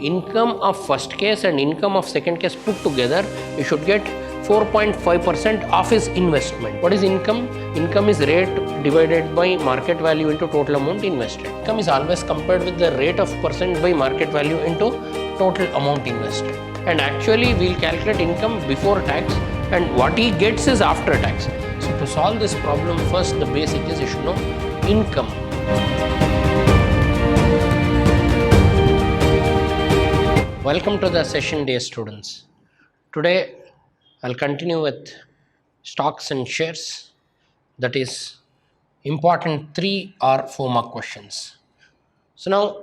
Income of first case and income of second case put together, you should get 4.5% of his investment. What is income? Income is rate divided by market value into total amount invested. Income is always compared with the rate of percent by market value into total amount invested. And actually we'll calculate income before tax, and what he gets is after tax. So to solve this problem, first the basic is you should know income. Welcome to the session, dear students. Today I'll continue with stocks and shares, that is important 3 or 4 mark questions. So now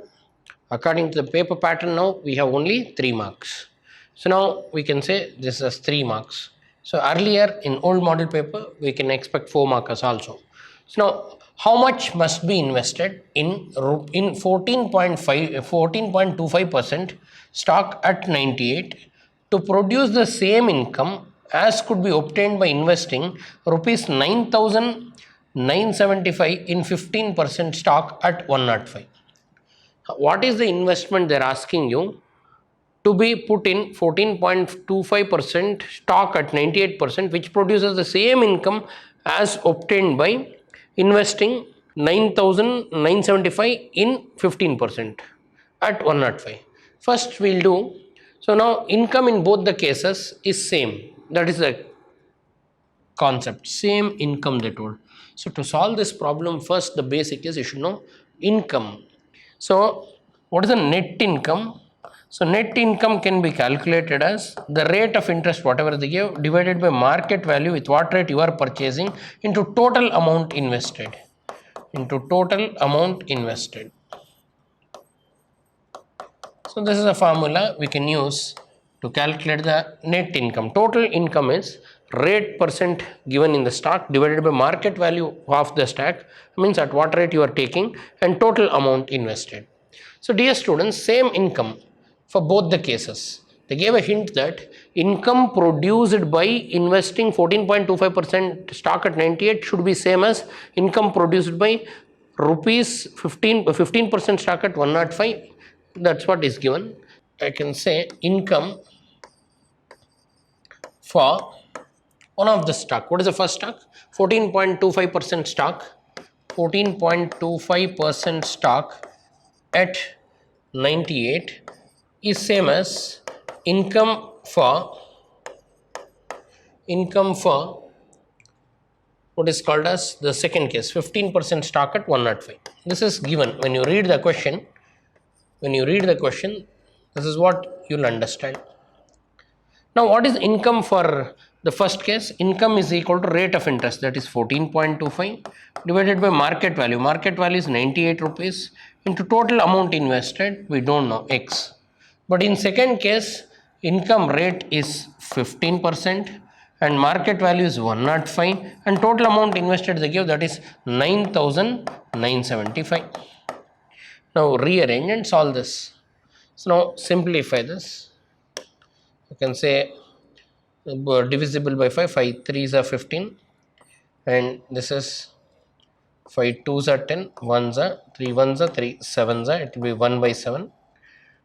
according to the paper pattern, now we have only 3 marks. So now we can say this is 3 marks. So earlier in old model paper we can expect 4 markers also. So now how much must be invested in 14.25% stock at 98 to produce the same income as could be obtained by investing rupees 9,975 in 15% stock at 105. What is the investment they're asking you? To be put in 14.25% stock at 98%, which produces the same income as obtained by investing 9,975 in 15% at 105. First we'll do, so now income in both the cases is same. That is the concept, same income they told. So to solve this problem, first the basic is you should know income. So what is the net income? So net income can be calculated as the rate of interest whatever they give divided by market value with what rate you are purchasing into total amount invested. So this is a formula we can use to calculate the net income. Total income is rate percent given in the stock divided by market value of the stock, means at what rate you are taking, and total amount invested. So dear students, same income for both the cases. They gave a hint that income produced by investing 14.25% stock at 98 should be same as income produced by rupees 15% stock at 105. That's what is given. I can say income for one of the stock. What is the first stock? 14.25% stock. 14.25% stock at 98 is same as income for what is called as the second case, 15% stock at 105. This is given. When you read the question, this is what you'll understand. Now what is income for the first case? Income is equal to rate of interest, that is 14.25 divided by market value. Market value is 98 rupees into total amount invested, we don't know, X. But in second case, income rate is 15% and market value is 105 and total amount invested they give, that is 9,975. Now rearrange and solve this. So now simplify this. You can say divisible by 5, 5 3s are 15, and this is 5 2s are 10, 1s are 3, 1s are 3, 7s are, it will be 1 by 7.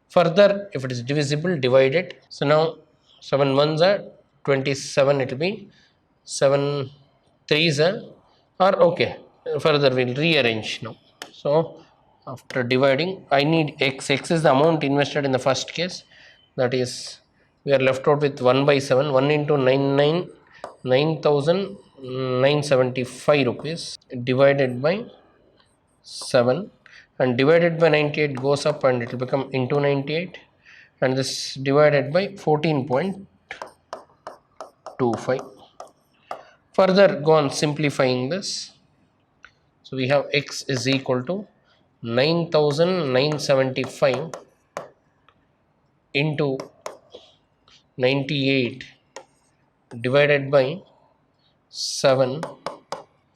Further, if it is divisible, divide it. So now 7 1s are 27, it will be 7 3s are okay. Further we'll rearrange now. So after dividing, I need x. X is the amount invested in the first case, that is we are left out with 1 by 7. 1 into 9,975 rupees divided by 7, and divided by 98 goes up and it will become into 98, and this divided by 14.25. Further go on simplifying this. So we have x is equal to 9,975 into 98 divided by 7,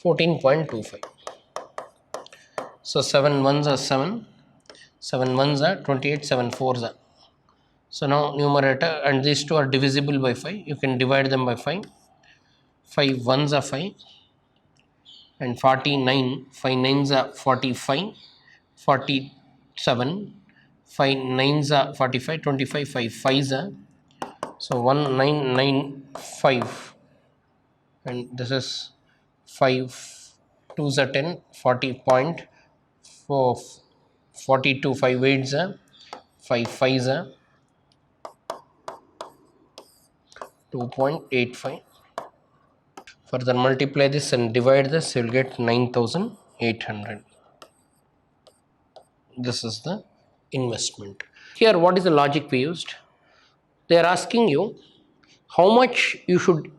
14.25. So 7 1s are 7, 7 1s are 28, 7 4s are. So now numerator, and these two are divisible by 5, you can divide them by 5. 5 1s are 5 and 49, 5 9s are 45, 47, 5 9s are 45, 25, 5 5s are, so 1995, and this is 5 2s are 10, 40.4, 42, 5 8s are, 5 5s are 2.85. Further multiply this and divide this, you will get 9800. This is the investment. Here, what is the logic we used? They are asking you how much you should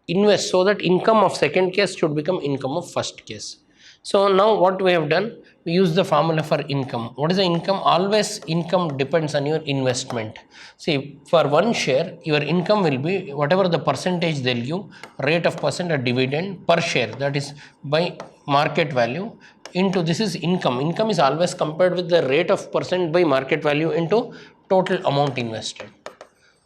invest so that income of second case should become income of first case. So now what we have done, we use the formula for income. What is the income? Always income depends on your investment. See, for one share, your income will be whatever the percentage they'll give, rate of percent or dividend per share, that is by market value into, this is income. Income is always compared with the rate of percent by market value into total amount invested.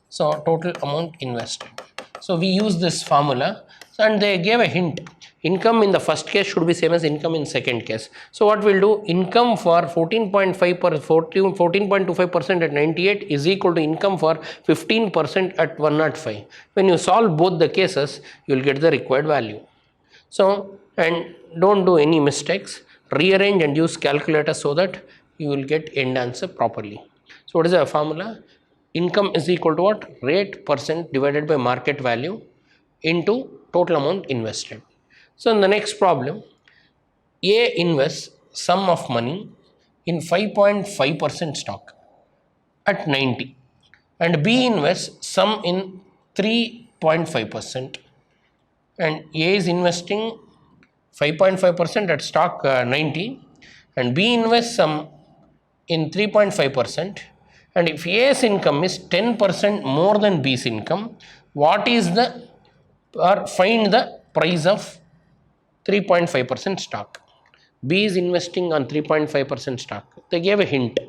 So total amount invested. So we use this formula, and they gave a hint. Income in the first case should be same as income in second case. So what we'll do, income for 14.25% at 98 is equal to income for 15% at 105. When you solve both the cases, you will get the required value. So, and don't do any mistakes, rearrange and use calculator so that you will get end answer properly. So what is the formula? Income is equal to what? Rate percent divided by market value into total amount invested. So in the next problem, A invests sum of money in 5.5% stock at 90, and B invests sum in 3.5%, and A is investing 5.5% at stock 90, and B invests some in 3.5%, and if A's income is 10% more than B's income, what is the, or find the price of 3.5% stock. B is investing on 3.5% stock. They gave a hint.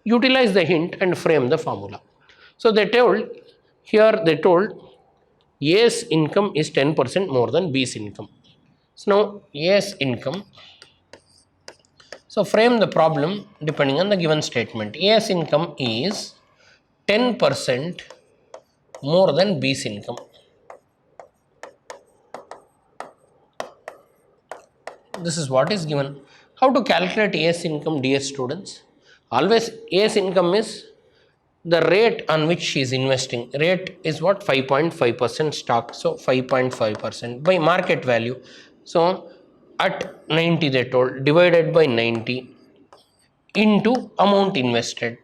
Utilize the hint and frame the formula. So they told, here they told A's income is 10% more than B's income. So now A's income, so frame the problem depending on the given statement. A's income is 10% more than B's income. This is what is given. How to calculate A's income, dear students? Always A's income is the rate on which she is investing. Rate is what? 5.5% stock. So 5.5% by market value. So at 90 they told, divided by 90 into amount invested.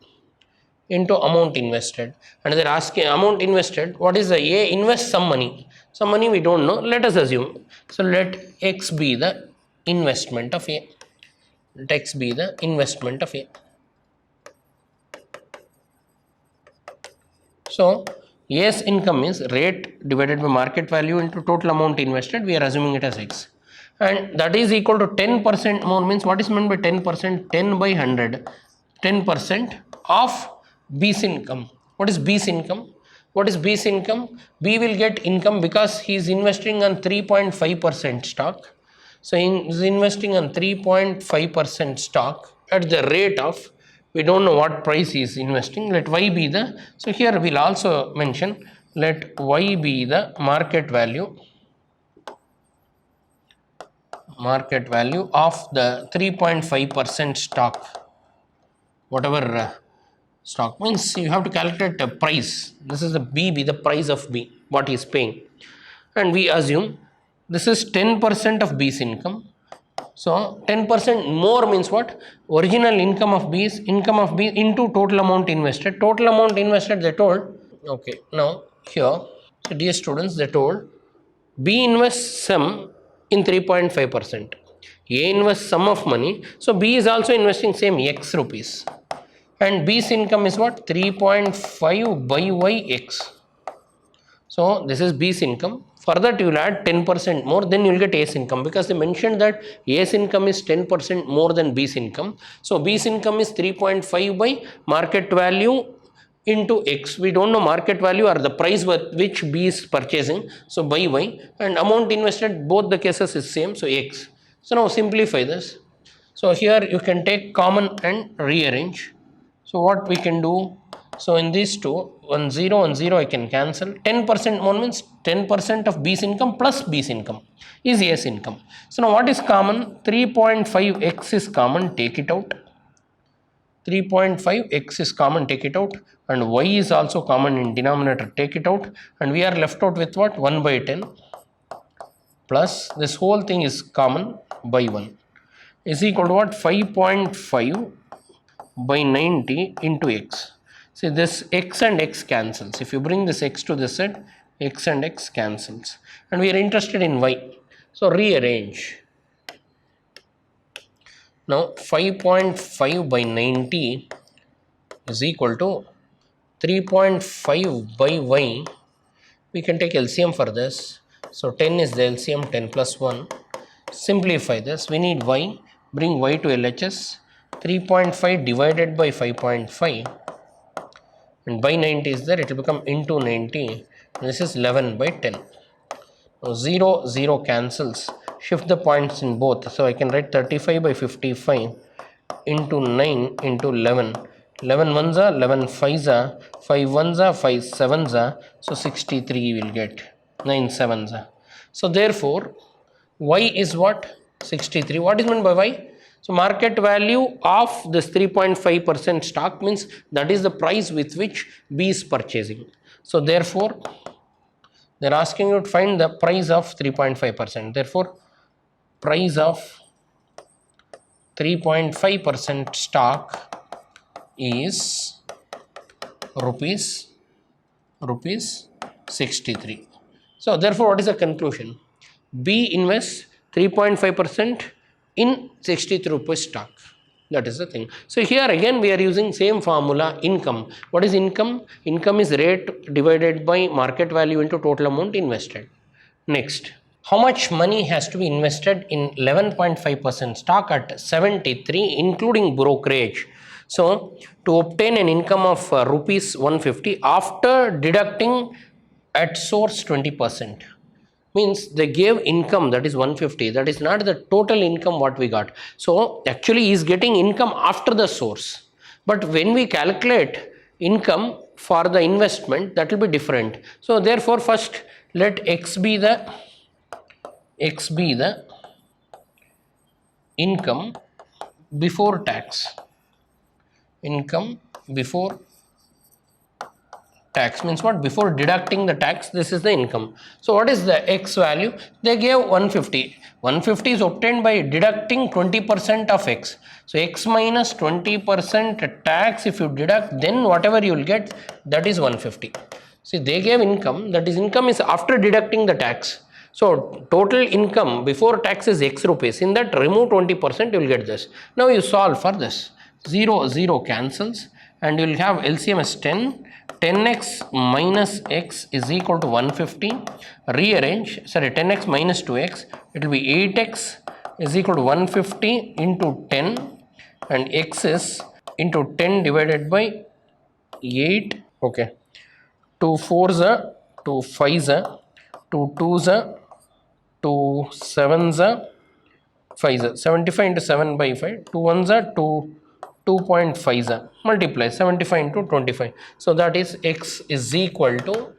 And they're asking amount invested, what is the A? Invest some money. Some money we don't know, let us assume. So let X be the investment of A. Let X be the investment of A. So A's income is rate divided by market value into total amount invested. We are assuming it as X, and that is equal to 10% more. Means what is meant by 10%? 10 by 100, 10% of B's income. What is B's income? What is B's income? B will get income because he is investing on 3.5% stock. So he is investing on 3.5% stock at the rate of, we don't know what price he is investing. Let Y be the, so here we will also mention, let Y be the market value of the 3.5% stock. Whatever stock means, you have to calculate a price. This is the B be the price of B, what he is paying, and we assume this is 10% of B's income. So 10% more means what? Original income of B is income of B into total amount invested. Total amount invested they told. Okay, now here, so dear students, they told B invests sum in 3.5%. A invests sum of money. So B is also investing same X rupees. And B's income is what? 3.5 by YX. So this is B's income. For that you will add 10% more, then you will get A's income, because they mentioned that A's income is 10% more than B's income. So B's income is 3.5 by market value into X. We don't know market value or the price with which B is purchasing. So by Y, and amount invested, both the cases is same. So X. So now simplify this. So here you can take common and rearrange. So what we can do? So in these two, 1 0 1 0 I can cancel. 10% more means 10% of B's income plus B's income is A's income. So now what is common? 3.5x is common, take it out. 3.5x is common, take it out, and y is also common in denominator, take it out, and we are left out with what? 1 by 10 plus this whole thing is common by 1 is equal to what? 5.5 by 90 into x. See, this x and x cancels. If you bring this x to this side, x and x cancels, and we are interested in y. So rearrange. Now 5.5 by 90 is equal to 3.5 by y. We can take LCM for this. So 10 is the LCM, 10 plus 1. Simplify this. We need y. Bring y to LHS. 3.5 divided by 5.5. And by 90 is there. It will become into 90. This is 11 by 10. Now 0, 0 cancels. Shift the points in both. So I can write 35 by 55 into 9 into 11. 11 ones are, 11 5s are, 5 ones are, 5 7s are. So 63 will get, 9 7s are. So therefore, y is what? 63. What is meant by y? So market value of this 3.5% stock means that is the price with which B is purchasing. So therefore, they are asking you to find the price of 3.5%. Therefore, price of 3.5% stock is rupees 63. So therefore, what is the conclusion? B invests 3.5% in 63 rupees stock. That is the thing. So here again we are using same formula, income. What is income? Income is rate divided by market value into total amount invested. Next, how much money has to be invested in 11.5% stock at 73 including brokerage? So to obtain an income of rupees 150 after deducting at source 20%. Means they gave income that is 150, that is not the total income what we got. So actually he is getting income after the source, but when we calculate income for the investment, that will be different. So therefore first let x be the income before tax. Income before tax means what? Before deducting the tax, this is the income. So what is the x value? They gave 150. 150 is obtained by deducting 20% of x. So x minus 20% tax, if you deduct, then whatever you will get, that is 150. See, they gave income, that is income is after deducting the tax. So total income before tax is x rupees. In that, remove 20%, you will get this. Now you solve for this. 0, 0 cancels, and you will have LCM as 10. 10x minus x is equal to 150. Rearrange, sorry, 10x minus 2x, it will be 8x is equal to 150 into 10, and x is into 10 divided by 8. Okay, 2 4s are, 2 5s are, 2 2s are, 2 7s are, 5s are. 75 into 7 by 5, 2 1s are, 2.5 multiply 75 into 25. So that is x is equal to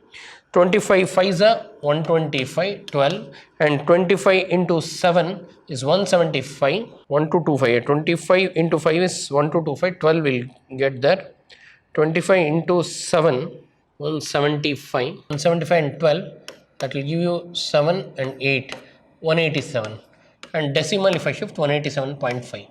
25 5s are 125, 12, and 25 into 7 is 175, 1225. 25 into 5 is 1225, 12 will get there. 25 into 7, 175, 175 and 12, that will give you 7 and 8, 187, and decimal if I shift 187.5.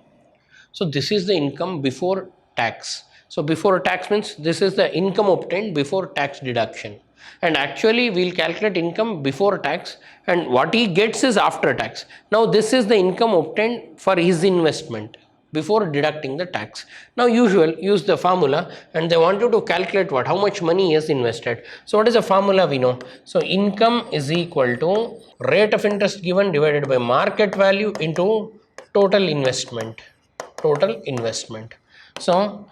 So this is the income before tax. So before tax means this is the income obtained before tax deduction. And actually we will calculate income before tax, and what he gets is after tax. Now this is the income obtained for his investment before deducting the tax. Now use the formula, and they want you to calculate what? How much money he has invested. So what is the formula we know? So income is equal to rate of interest given divided by market value into total investment. So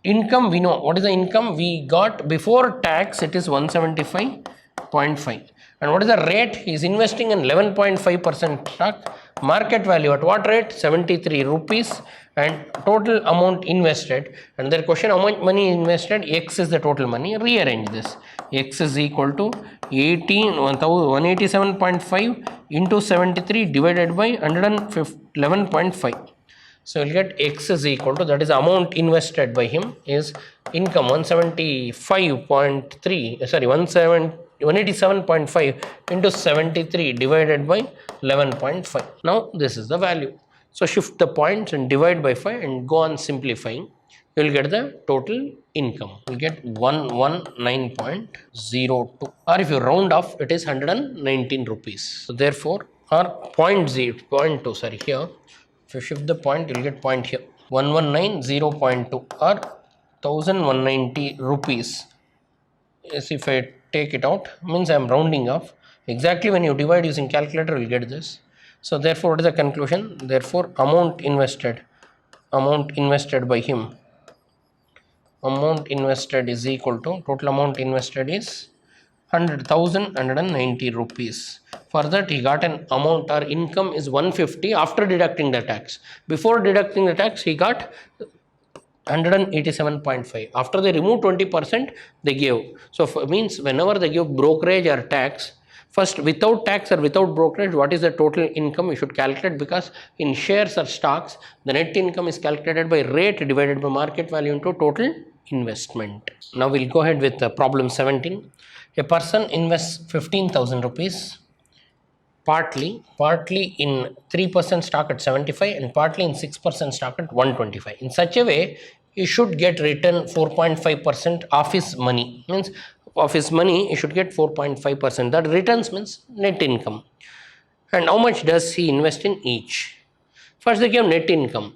income we know. What is the income we got before tax? It is 175.5. And what is the rate? He is investing in 11.5% stock. Market value at what rate? 73 rupees. and total amount invested, and their question how much money invested, x is the total money. Rearrange this. X is equal to 187.5 into 73 divided by 111.5. So we'll get x is equal to, that is amount invested by him is income 175.3, sorry 187.5 into 73 divided by 11.5. Now this is the value. So shift the points and divide by 5 and go on simplifying. You will get the total income. You will get 119.02, or if you round off, it is 119 rupees. So therefore, or 0.2, sorry, here, if you shift the point, you will get point here, 119.0.2 or 1190 rupees. Yes, if I take it out, means I am rounding off. Exactly when you divide using calculator, you will get this. So therefore, what is the conclusion? Therefore, amount invested by him, amount invested is equal to, total amount invested is 190 rupees. For that, he got an amount or income is 150 after deducting the tax. Before deducting the tax, he got 187.5. After they remove 20%, they give. So means whenever they give brokerage or tax, first without tax or without brokerage, what is the total income you should calculate, because in shares or stocks, the net income is calculated by rate divided by market value into total investment. Now we'll go ahead with problem 17. A person invests 15,000 rupees partly in 3% stock at 75 and partly in 6% stock at 125. In such a way, he should get return 4.5% of his money. Means of his money, he should get 4.5%. That returns means net income. And how much does he invest in each? First, they give net income.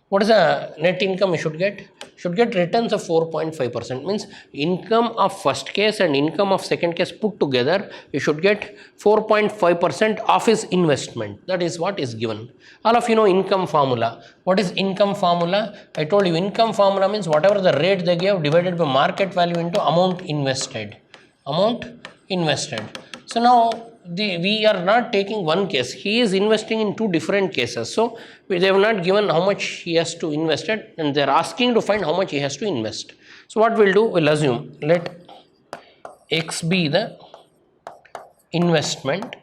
What is the net income he should get? Should get returns of 4.5%. Means income of first case and income of second case put together, you should get 4.5% of his investment. That is what is given. All of you know income formula. What is income formula? I told you income formula means whatever the rate they give divided by market value into amount invested. Amount invested. So now we are not taking one case. He is investing in two different cases. So they have not given how much he has to invest it, and they are asking to find how much he has to invest. So what we'll do, we'll assume let X be the investment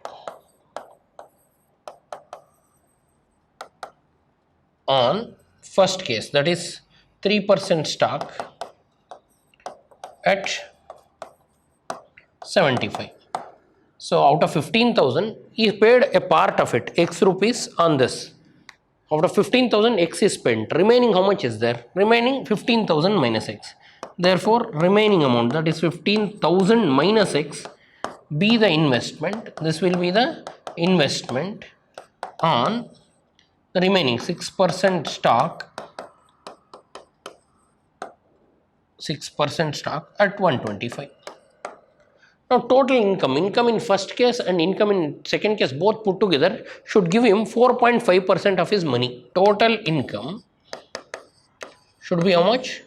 on first case, that is 3% stock at 75. So out of 15,000, he paid a part of it, X rupees on this. Out of 15,000, X is spent. Remaining how much is there? Remaining 15,000 minus X. Therefore, remaining amount, that is 15,000 minus X, be the investment. This will be the investment on the remaining 6% stock, 6% stock at 125. Now total income in first case and income in second case both put together should give him 4.5% of his money. Total income should be how much?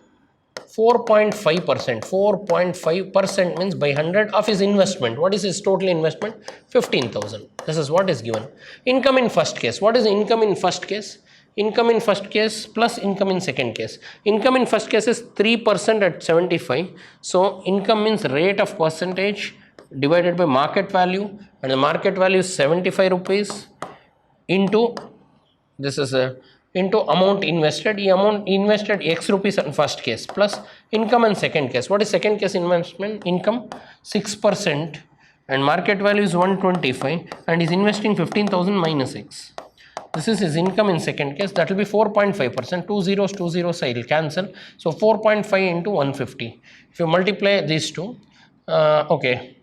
4.5%. 4.5% means by 100 of his investment. What is his total investment? 15,000. This is what is given. Income in first case. What is income in first case? Income in first case plus income in second case. Income in first case is 3% at 75. So income means rate of percentage divided by market value, and the market value is 75 rupees into, this is into amount invested. The amount invested X rupees in first case plus income in second case. What is second case investment? Income 6% and market value is 125 and is investing 15,000 minus X. This is his income in second case. That will be 4.5%. 2 zeros I will cancel. So 4.5 into 150. If you multiply these two, okay.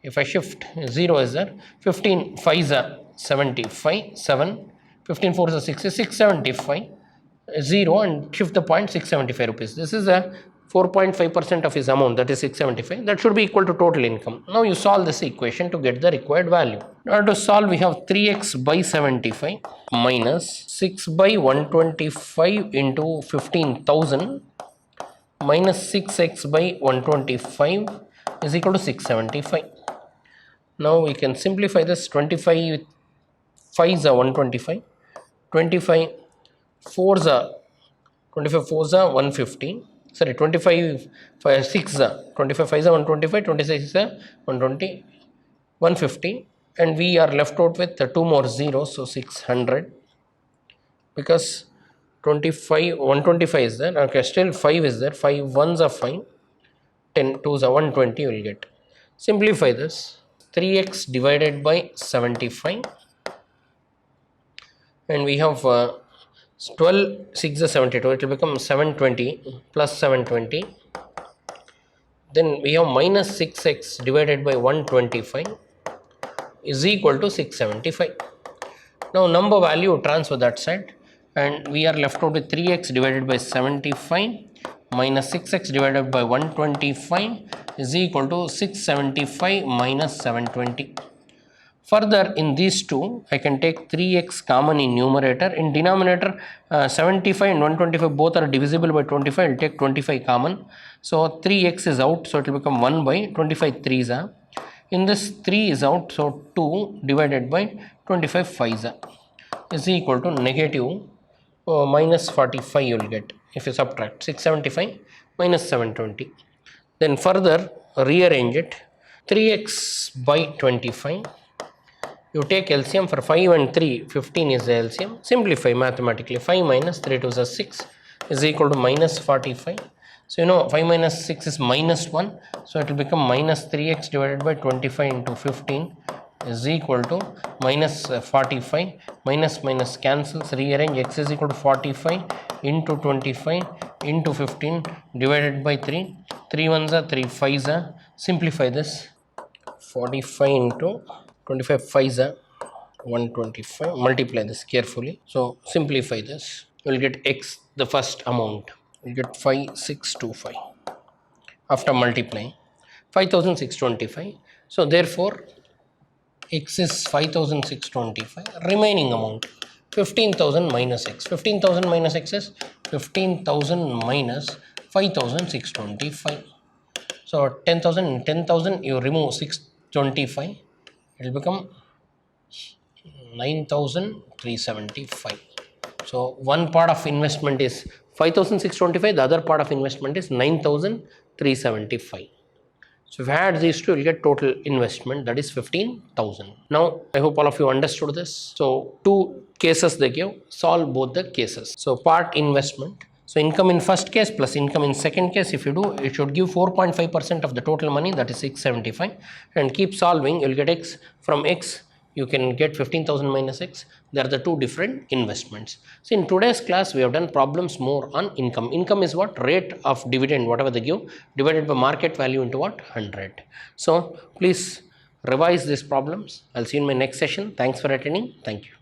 If I shift 0 is there. 15 5s are 75, 7. 15 4s are 675. 0 and shift the point 675 rupees. This is a 4.5% of his amount, that is 675. That should be equal to total income. Now you solve this equation to get the required value. In order to solve, we have 3x by 75 minus 6 by 125 into 15,000 minus 6x by 125 is equal to 675. Now we can simplify this. 25 5s are 125, 25 4s are 25 4s are 150. Sorry, 25 5 6 are 25 5s are 125, 26 are 120, 150, and we are left out with two more zeros, so 600, because 25 125 is there. Okay, still 5 is there. 5 ones are 5, 10 twos are 120. You will get. Simplify this. 3x divided by 75, and we have 12 6 is 72. It will become 720 plus 720. Then we have minus 6x divided by 125 is equal to 675. Now number value transfer that side, and we are left out with 3x divided by 75 minus 6x divided by 125 is equal to 675 minus 720. Further, in these two, I can take 3x common in numerator. In denominator, 75 and 125 both are divisible by 25. I will take 25 common. So 3x is out, so it will become 1 by 25 3s are. In this 3 is out, so 2 divided by 25 5s are is equal to negative minus 45 you will get if you subtract 675 minus 720. Then further rearrange it. 3x by 25. You take LCM for 5 and 3, 15 is the LCM. Simplify mathematically. 5 minus 3 to the 6 is equal to minus 45. So you know 5 minus 6 is minus 1. So it will become minus 3x divided by 25 into 15 is equal to minus 45. Minus minus cancels. Rearrange. X is equal to 45 into 25 into 15 divided by 3. 3 ones are 3 5s are. Simplify this. 45 into 25 5s are 125. Multiply this carefully. So simplify this. You will get x, the first amount. You will get 5625 after multiplying 5625. So therefore x is 5625. Remaining amount 15,000 minus x. 15,000 minus x is 15,000 minus 5625. So 10,000 10,000 you remove 625. It will become 9,375. So one part of investment is 5,625, the other part of investment is 9,375. So if you add these two, you will get total investment, that is 15,000. Now I hope all of you understood this. So two cases they give, solve both the cases. So part investment. So income in first case plus income in second case, if you do, it should give 4.5% of the total money, that is 675, and keep solving. You will get x. From x you can get 15,000 minus x. They are the two different investments. So in today's class we have done problems more on income. Income is what? Rate of dividend, whatever they give, divided by market value into what? 100. So please revise these problems. I'll see you in my next session. Thanks for attending. Thank you.